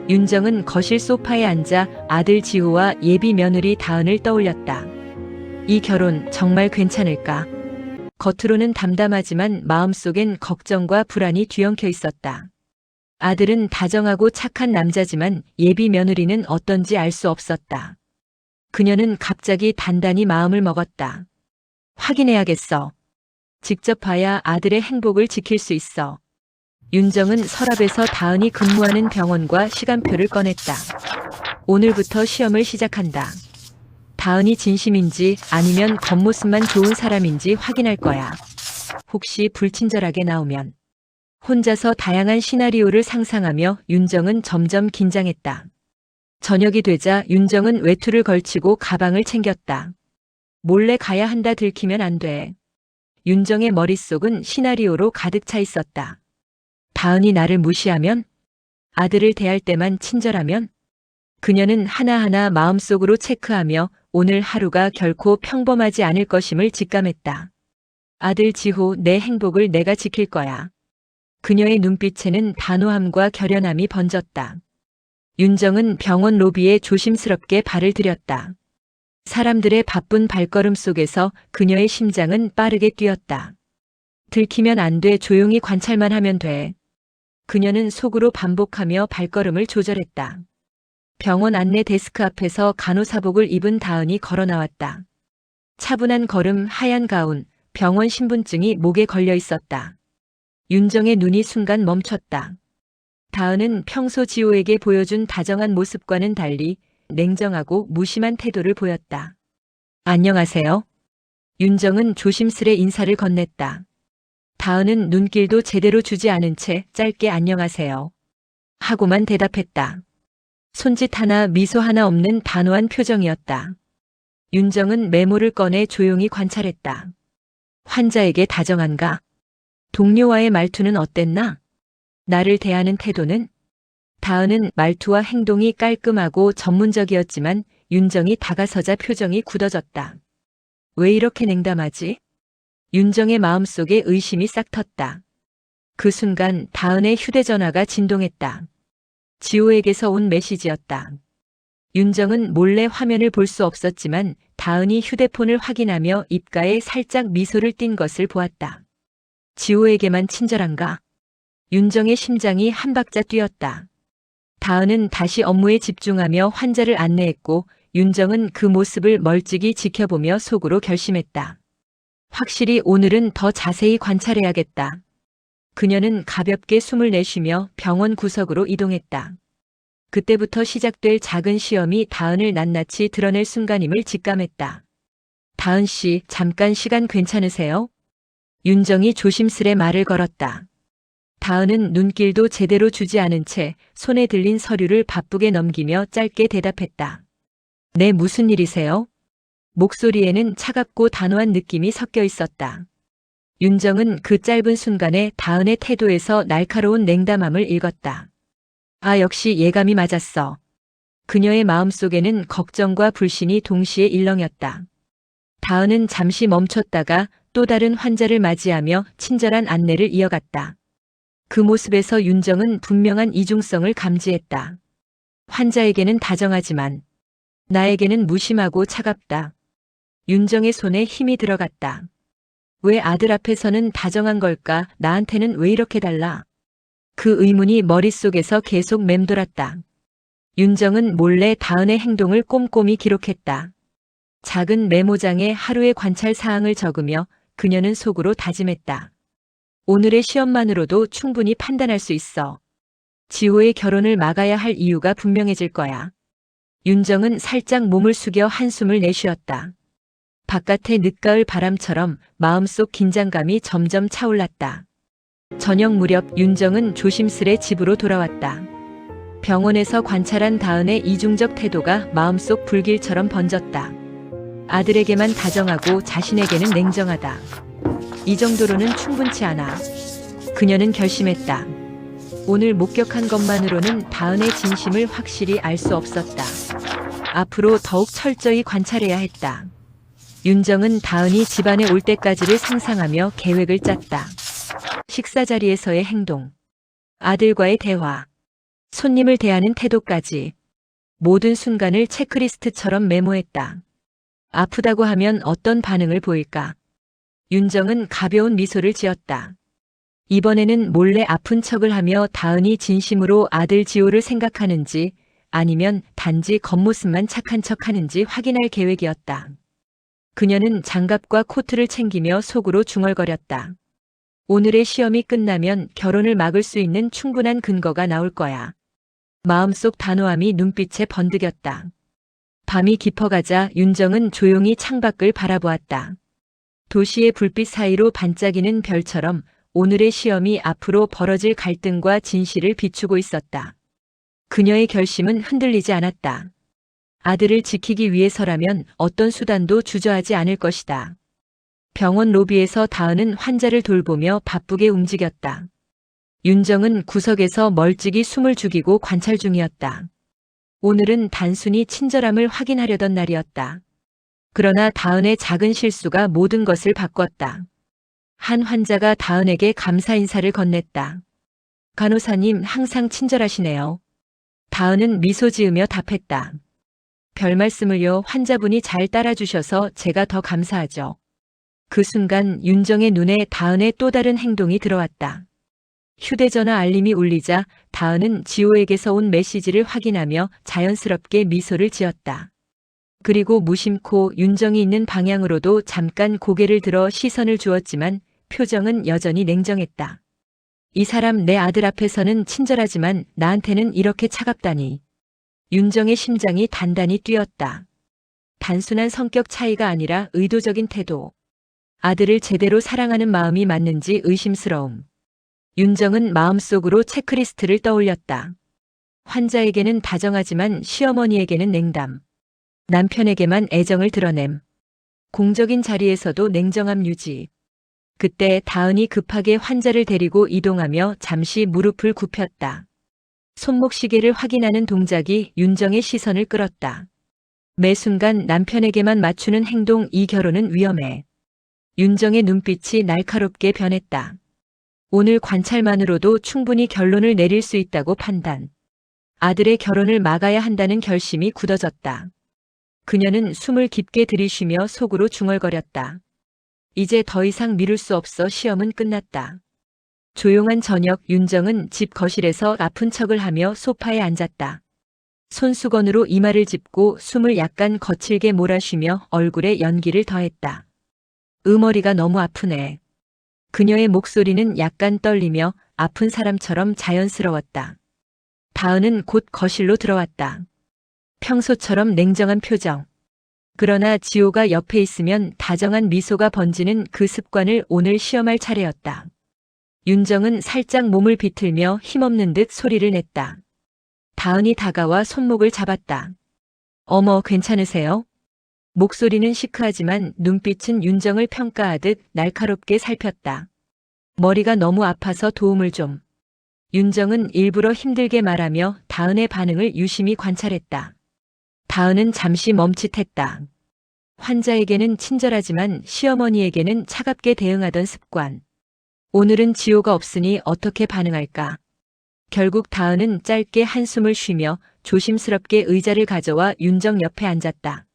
윤정은 거실 소파에 앉아 아들 지호와 예비 며느리 다은을 떠올렸다. 이 결혼 정말 괜찮을까? 겉으로는 담담하지만 마음속엔 걱정과 불안이 뒤엉켜 있었다. 아들은 다정하고 착한 남자지만 예비 며느리는 어떤지 알 수 없었다. 그녀는 갑자기 단단히 마음을 먹었다. 확인해야겠어. 직접 봐야 아들의 행복을 지킬 수 있어. 윤정은 서랍에서 다은이 근무하는 병원과 시간표를 꺼냈다. 오늘부터 시험을 시작한다. 다은이 진심인지 아니면 겉모습만 좋은 사람인지 확인할 거야. 혹시 불친절하게 나오면. 혼자서 다양한 시나리오를 상상하며 윤정은 점점 긴장했다. 저녁이 되자 윤정은 외투를 걸치고 가방을 챙겼다. 몰래 가야 한다 들키면 안 돼. 윤정의 머릿속은 시나리오로 가득 차 있었다. 다은이 나를 무시하면? 아들을 대할 때만 친절하면? 그녀는 하나하나 마음속으로 체크하며 오늘 하루가 결코 평범하지 않을 것임을 직감했다. 아들 지호, 내 행복을 내가 지킬 거야. 그녀의 눈빛에는 단호함과 결연함이 번졌다. 윤정은 병원 로비에 조심스럽게 발을 들였다. 사람들의 바쁜 발걸음 속에서 그녀의 심장은 빠르게 뛰었다. 들키면 안 돼, 조용히 관찰만 하면 돼. 그녀는 속으로 반복하며 발걸음을 조절했다. 병원 안내 데스크 앞에서 간호사복을 입은 다은이 걸어 나왔다. 차분한 걸음, 하얀 가운, 병원 신분증이 목에 걸려 있었다. 윤정의 눈이 순간 멈췄다. 다은은 평소 지호에게 보여준 다정한 모습과는 달리 냉정하고 무심한 태도를 보였다. 안녕하세요. 윤정은 조심스레 인사를 건넸다. 다은은 눈길도 제대로 주지 않은 채 짧게 안녕하세요 하고만 대답했다. 손짓 하나 미소 하나 없는 단호한 표정이었다. 윤정은 메모를 꺼내 조용히 관찰했다. 환자에게 다정한가? 동료와의 말투는 어땠나? 나를 대하는 태도는? 다은은 말투와 행동이 깔끔하고 전문적이었지만 윤정이 다가서자 표정이 굳어졌다. 왜 이렇게 냉담하지? 윤정의 마음속에 의심이 싹 텄다. 그 순간 다은의 휴대전화가 진동했다. 지호에게서 온 메시지였다. 윤정은 몰래 화면을 볼 수 없었지만 다은이 휴대폰을 확인하며 입가에 살짝 미소를 띈 것을 보았다. 지호에게만 친절한가? 윤정의 심장이 한 박자 뛰었다. 다은은 다시 업무에 집중하며 환자를 안내했고 윤정은 그 모습을 멀찍이 지켜보며 속으로 결심했다. 확실히 오늘은 더 자세히 관찰해야겠다. 그녀는 가볍게 숨을 내쉬며 병원 구석으로 이동했다. 그때부터 시작될 작은 시험이 다은을 낱낱이 드러낼 순간임을 직감했다. 다은 씨, 잠깐 시간 괜찮으세요? 윤정이 조심스레 말을 걸었다. 다은은 눈길도 제대로 주지 않은 채 손에 들린 서류를 바쁘게 넘기며 짧게 대답했다. 네, 무슨 일이세요? 목소리에는 차갑고 단호한 느낌이 섞여 있었다. 윤정은 그 짧은 순간에 다은의 태도에서 날카로운 냉담함을 읽었다. 아, 역시 예감이 맞았어. 그녀의 마음속에는 걱정과 불신이 동시에 일렁였다. 다은은 잠시 멈췄다가 또 다른 환자를 맞이하며 친절한 안내를 이어갔다. 그 모습에서 윤정은 분명한 이중성을 감지했다. 환자에게는 다정하지만 나에게는 무심하고 차갑다. 윤정의 손에 힘이 들어갔다. 왜 아들 앞에서는 다정한 걸까? 나한테는 왜 이렇게 달라? 그 의문이 머릿속에서 계속 맴돌았다. 윤정은 몰래 다은의 행동을 꼼꼼히 기록했다. 작은 메모장에 하루의 관찰 사항을 적으며 그녀는 속으로 다짐했다. 오늘의 시험만으로도 충분히 판단할 수 있어. 지호의 결혼을 막아야 할 이유가 분명해질 거야. 윤정은 살짝 몸을 숙여 한숨을 내쉬었다. 바깥의 늦가을 바람처럼 마음속 긴장감이 점점 차올랐다. 저녁 무렵 윤정은 조심스레 집으로 돌아왔다. 병원에서 관찰한 다은의 이중적 태도가 마음속 불길처럼 번졌다. 아들에게만 다정하고 자신에게는 냉정하다. 이 정도로는 충분치 않아. 그녀는 결심했다. 오늘 목격한 것만으로는 다은의 진심을 확실히 알 수 없었다. 앞으로 더욱 철저히 관찰해야 했다. 윤정은 다은이 집안에 올 때까지를 상상하며 계획을 짰다. 식사 자리에서의 행동, 아들과의 대화, 손님을 대하는 태도까지 모든 순간을 체크리스트처럼 메모했다. 아프다고 하면 어떤 반응을 보일까? 윤정은 가벼운 미소를 지었다. 이번에는 몰래 아픈 척을 하며 다은이 진심으로 아들 지호를 생각하는지 아니면 단지 겉모습만 착한 척하는지 확인할 계획이었다. 그녀는 장갑과 코트를 챙기며 속으로 중얼거렸다. 오늘의 시험이 끝나면 결혼을 막을 수 있는 충분한 근거가 나올 거야. 마음속 단호함이 눈빛에 번득였다. 밤이 깊어가자 윤정은 조용히 창밖을 바라보았다. 도시의 불빛 사이로 반짝이는 별처럼 오늘의 시험이 앞으로 벌어질 갈등과 진실을 비추고 있었다. 그녀의 결심은 흔들리지 않았다. 아들을 지키기 위해서라면 어떤 수단도 주저하지 않을 것이다. 병원 로비에서 다은은 환자를 돌보며 바쁘게 움직였다. 윤정은 구석에서 멀찍이 숨을 죽이고 관찰 중이었다. 오늘은 단순히 친절함을 확인하려던 날이었다. 그러나 다은의 작은 실수가 모든 것을 바꿨다. 한 환자가 다은에게 감사 인사를 건넸다. 간호사님 항상 친절하시네요. 다은은 미소 지으며 답했다. 별 말씀을요. 환자분이 잘 따라주셔서 제가 더 감사하죠. 그 순간 윤정의 눈에 다은의 또 다른 행동이 들어왔다. 휴대전화 알림이 울리자 다은은 지호에게서 온 메시지를 확인하며 자연스럽게 미소를 지었다. 그리고 무심코 윤정이 있는 방향으로도 잠깐 고개를 들어 시선을 주었지만 표정은 여전히 냉정했다. 이 사람 내 아들 앞에서는 친절하지만 나한테는 이렇게 차갑다니. 윤정의 심장이 단단히 뛰었다. 단순한 성격 차이가 아니라 의도적인 태도. 아들을 제대로 사랑하는 마음이 맞는지 의심스러움. 윤정은 마음속으로 체크리스트를 떠올렸다. 환자에게는 다정하지만 시어머니에게는 냉담. 남편에게만 애정을 드러냄. 공적인 자리에서도 냉정함 유지. 그때 다은이 급하게 환자를 데리고 이동하며 잠시 무릎을 굽혔다. 손목시계를 확인하는 동작이 윤정의 시선을 끌었다. 매 순간 남편에게만 맞추는 행동, 이 결혼은 위험해. 윤정의 눈빛이 날카롭게 변했다. 오늘 관찰만으로도 충분히 결론을 내릴 수 있다고 판단. 아들의 결혼을 막아야 한다는 결심이 굳어졌다. 그녀는 숨을 깊게 들이쉬며 속으로 중얼거렸다. 이제 더 이상 미룰 수 없어. 시험은 끝났다. 조용한 저녁, 윤정은 집 거실에서 아픈 척을 하며 소파에 앉았다. 손수건으로 이마를 짚고 숨을 약간 거칠게 몰아쉬며 얼굴에 연기를 더했다. 머리가 너무 아프네. 그녀의 목소리는 약간 떨리며 아픈 사람처럼 자연스러웠다. 다은은 곧 거실로 들어왔다. 평소처럼 냉정한 표정. 그러나 지호가 옆에 있으면 다정한 미소가 번지는 그 습관을 오늘 시험할 차례였다. 윤정은 살짝 몸을 비틀며 힘없는 듯 소리를 냈다. 다은이 다가와 손목을 잡았다. 어머, 괜찮으세요? 목소리는 시크하지만 눈빛은 윤정을 평가하듯 날카롭게 살폈다. 머리가 너무 아파서 도움을 좀. 윤정은 일부러 힘들게 말하며 다은의 반응을 유심히 관찰했다. 다은은 잠시 멈칫했다. 환자에게는 친절하지만 시어머니에게는 차갑게 대응하던 습관. 오늘은 지호가 없으니 어떻게 반응할까? 결국 다은은 짧게 한숨을 쉬며 조심스럽게 의자를 가져와 윤정 옆에 앉았다.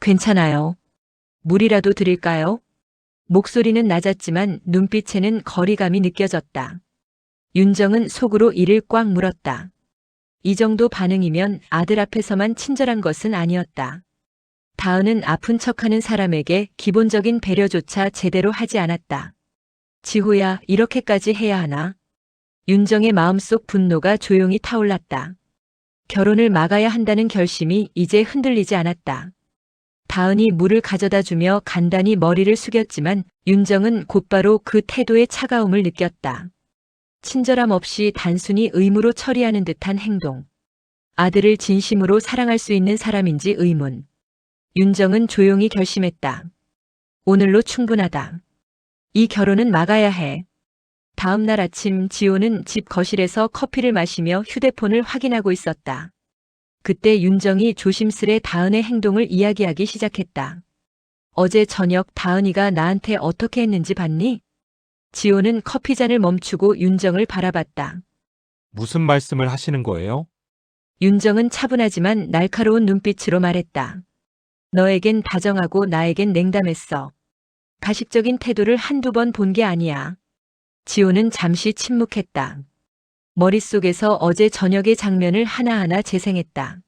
괜찮아요. 물이라도 드릴까요? 목소리는 낮았지만 눈빛에는 거리감이 느껴졌다. 윤정은 속으로 이를 꽉 물었다. 이 정도 반응이면 아들 앞에서만 친절한 것은 아니었다. 다은은 아픈 척하는 사람에게 기본적인 배려조차 제대로 하지 않았다. 지호야, 이렇게까지 해야 하나? 윤정의 마음속 분노가 조용히 타올랐다. 결혼을 막아야 한다는 결심이 이제 흔들리지 않았다. 다은이 물을 가져다 주며 간단히 머리를 숙였지만 윤정은 곧바로 그 태도의 차가움을 느꼈다. 친절함 없이 단순히 의무로 처리하는 듯한 행동. 아들을 진심으로 사랑할 수 있는 사람인지 의문. 윤정은 조용히 결심했다. 오늘로 충분하다. 이 결혼은 막아야 해. 다음 날 아침 지호는 집 거실에서 커피를 마시며 휴대폰을 확인하고 있었다. 그때 윤정이 조심스레 다은의 행동을 이야기하기 시작했다. 어제 저녁 다은이가 나한테 어떻게 했는지 봤니? 지호는 커피잔을 멈추고 윤정을 바라봤다. 무슨 말씀을 하시는 거예요? 윤정은 차분하지만 날카로운 눈빛으로 말했다. 너에겐 다정하고 나에겐 냉담했어. 가식적인 태도를 한두 번 본 게 아니야. 지호는 잠시 침묵했다. 머릿속에서 어제 저녁의 장면을 하나하나 재생했다.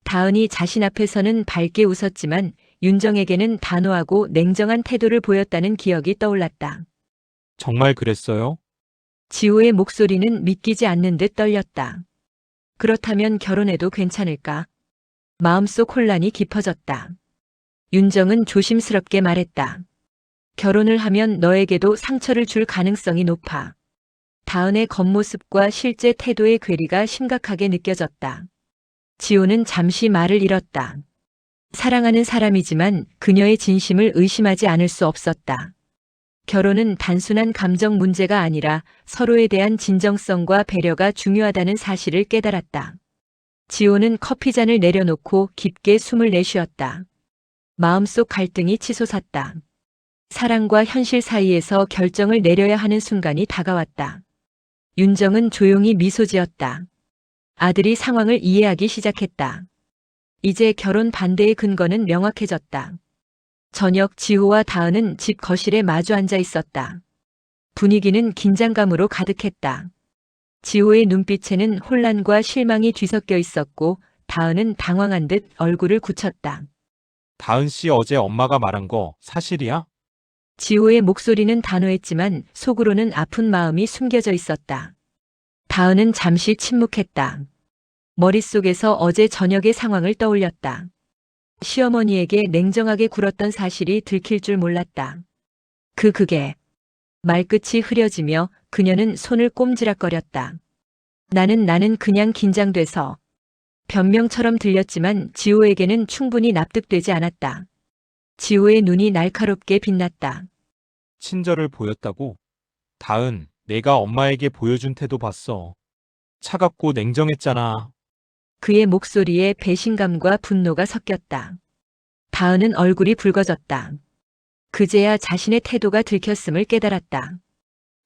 다은이 자신 앞에서는 밝게 웃었지만 윤정에게는 단호하고 냉정한 태도를 보였다는 기억이 떠올랐다. 정말 그랬어요? 지호의 목소리는 믿기지 않는 듯 떨렸다. 그렇다면 결혼해도 괜찮을까? 마음속 혼란이 깊어졌다. 윤정은 조심스럽게 말했다. 결혼을 하면 너에게도 상처를 줄 가능성이 높아. 다은의 겉모습과 실제 태도의 괴리가 심각하게 느껴졌다. 지호는 잠시 말을 잃었다. 사랑하는 사람이지만 그녀의 진심을 의심하지 않을 수 없었다. 결혼은 단순한 감정 문제가 아니라 서로에 대한 진정성과 배려가 중요하다는 사실을 깨달았다. 지호는 커피잔을 내려놓고 깊게 숨을 내쉬었다. 마음속 갈등이 치솟았다. 사랑과 현실 사이에서 결정을 내려야 하는 순간이 다가왔다. 윤정은 조용히 미소 지었다. 아들이 상황을 이해하기 시작했다. 이제 결혼 반대의 근거는 명확해졌다. 저녁 지호와 다은은 집 거실에 마주 앉아 있었다. 분위기는 긴장감으로 가득했다. 지호의 눈빛에는 혼란과 실망이 뒤섞여 있었고 다은은 당황한 듯 얼굴을 굳혔다. 다은 씨 어제 엄마가 말한 거 사실이야? 지호의 목소리는 단호했지만 속으로는 아픈 마음이 숨겨져 있었다. 다은은 잠시 침묵했다. 머릿속에서 어제 저녁의 상황을 떠올렸다. 시어머니에게 냉정하게 굴었던 사실이 들킬 줄 몰랐다. 그게 말끝이 흐려지며 그녀는 손을 꼼지락거렸다. 나는 그냥 긴장돼서. 변명처럼 들렸지만 지호에게는 충분히 납득되지 않았다. 지호의 눈이 날카롭게 빛났다. 친절을 보였다고? 다은, 내가 엄마에게 보여준 태도 봤어. 차갑고 냉정했잖아. 그의 목소리에 배신감과 분노가 섞였다. 다은은 얼굴이 붉어졌다. 그제야 자신의 태도가 들켰음을 깨달았다.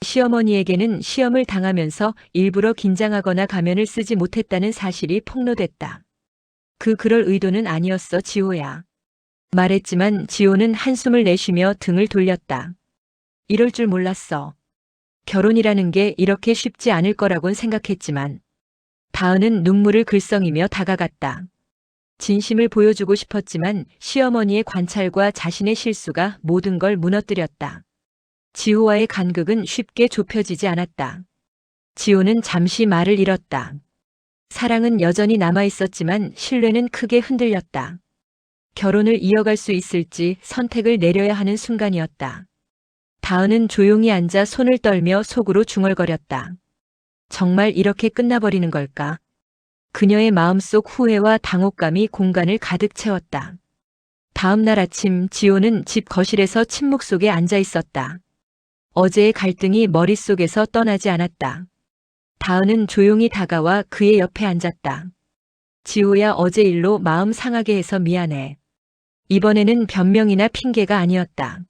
시어머니에게는 시험을 당하면서 일부러 긴장하거나 가면을 쓰지 못했다는 사실이 폭로됐다. 그럴 의도는 아니었어, 지호야. 말했지만 지호는 한숨을 내쉬며 등을 돌렸다. 이럴 줄 몰랐어. 결혼이라는 게 이렇게 쉽지 않을 거라곤 생각했지만. 다은은 눈물을 글썽이며 다가갔다. 진심을 보여주고 싶었지만 시어머니의 관찰과 자신의 실수가 모든 걸 무너뜨렸다. 지호와의 간극은 쉽게 좁혀지지 않았다. 지호는 잠시 말을 잃었다. 사랑은 여전히 남아있었지만 신뢰는 크게 흔들렸다. 결혼을 이어갈 수 있을지 선택을 내려야 하는 순간이었다. 다은은 조용히 앉아 손을 떨며 속으로 중얼거렸다. 정말 이렇게 끝나버리는 걸까? 그녀의 마음속 후회와 당혹감이 공간을 가득 채웠다. 다음 날 아침 지호는 집 거실에서 침묵 속에 앉아 있었다. 어제의 갈등이 머릿속에서 떠나지 않았다. 다은은 조용히 다가와 그의 옆에 앉았다. 지호야, 어제 일로 마음 상하게 해서 미안해. 이번에는 변명이나 핑계가 아니었다.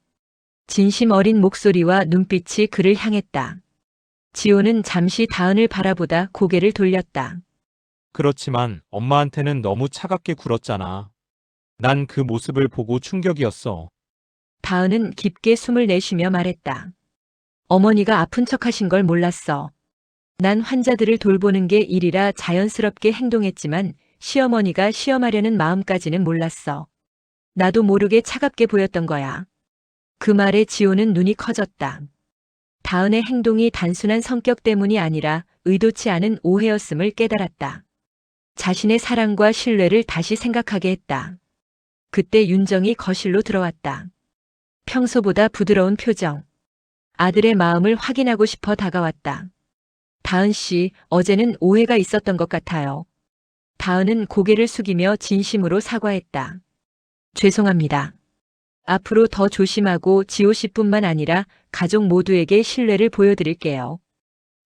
진심 어린 목소리와 눈빛이 그를 향했다. 지호는 잠시 다은을 바라보다 고개를 돌렸다. 그렇지만 엄마한테는 너무 차갑게 굴었잖아. 난 그 모습을 보고 충격이었어. 다은은 깊게 숨을 내쉬며 말했다. 어머니가 아픈 척 하신 걸 몰랐어. 난 환자들을 돌보는 게 일이라 자연스럽게 행동했지만 시어머니가 시험하려는 마음까지는 몰랐어. 나도 모르게 차갑게 보였던 거야. 그 말에 지호는 눈이 커졌다. 다은의 행동이 단순한 성격 때문이 아니라 의도치 않은 오해였음을 깨달았다. 자신의 사랑과 신뢰를 다시 생각하게 했다. 그때 윤정이 거실로 들어왔다. 평소보다 부드러운 표정. 아들의 마음을 확인하고 싶어 다가왔다. 다은 씨, 어제는 오해가 있었던 것 같아요. 다은은 고개를 숙이며 진심으로 사과했다. 죄송합니다. 앞으로 더 조심하고 지호 씨뿐만 아니라 가족 모두에게 신뢰를 보여드릴게요.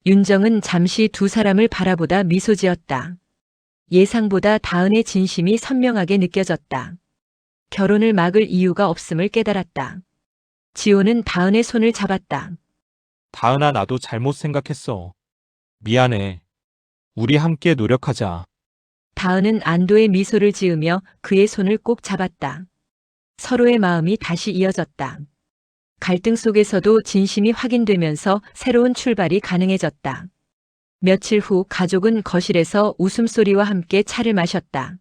윤정은 잠시 두 사람을 바라보다 미소 지었다. 예상보다 다은의 진심이 선명하게 느껴졌다. 결혼을 막을 이유가 없음을 깨달았다. 지호는 다은의 손을 잡았다. 다은아, 나도 잘못 생각했어. 미안해. 우리 함께 노력하자. 다은은 안도의 미소를 지으며 그의 손을 꼭 잡았다. 서로의 마음이 다시 이어졌다. 갈등 속에서도 진심이 확인되면서 새로운 출발이 가능해졌다. 며칠 후 가족은 거실에서 웃음소리와 함께 차를 마셨다.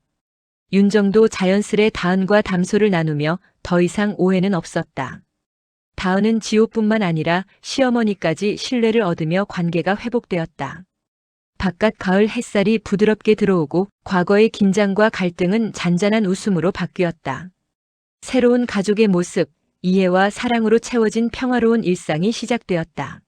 윤정도 자연스레 다은과 담소를 나누며 더 이상 오해는 없었다. 다은은 지호뿐만 아니라 시어머니까지 신뢰를 얻으며 관계가 회복되었다. 바깥 가을 햇살이 부드럽게 들어오고 과거의 긴장과 갈등은 잔잔한 웃음으로 바뀌었다. 새로운 가족의 모습, 이해와 사랑으로 채워진 평화로운 일상이 시작되었다.